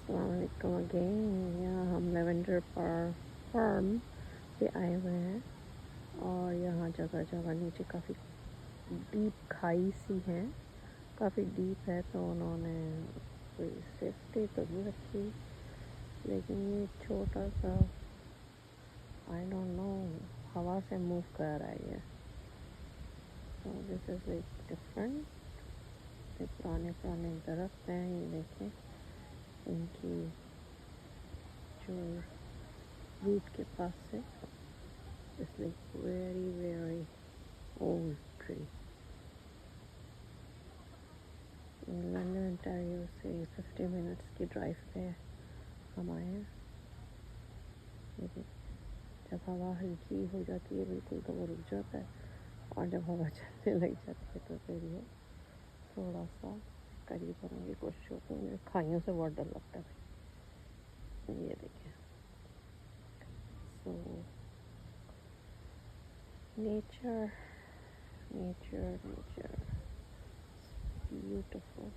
अस्सलामुअलैकुम अगेन। यहाँ हम लेवेंडर फार्म पे आए हुए हैं और यहाँ जगह जगह नीचे काफ़ी डीप खाई सी है, काफ़ी डीप है, तो उन्होंने कोई सेफ्टी तो नहीं रखी, लेकिन ये छोटा सा आई डोंट नो हवा से मूव कर रहा है ये। So this is like different. ये पुराने पुराने दरख्त हैं, ये देखें इनकी जो रूट के पास से it's like very very old tree. London Ontario से 50 मिनट्स की ड्राइव पे हम आए हैं। लेकिन जब हवा हल्की हो जाती है बिल्कुल तो वो रुक जाता है, और जब हवा चलने लग जाती है तो फिर ये थोड़ा सा करीब होने की कोशिश होती है। मुझे खाइयों से बहुत डर लगता है। ये देखिए, so nature nature nature beautiful.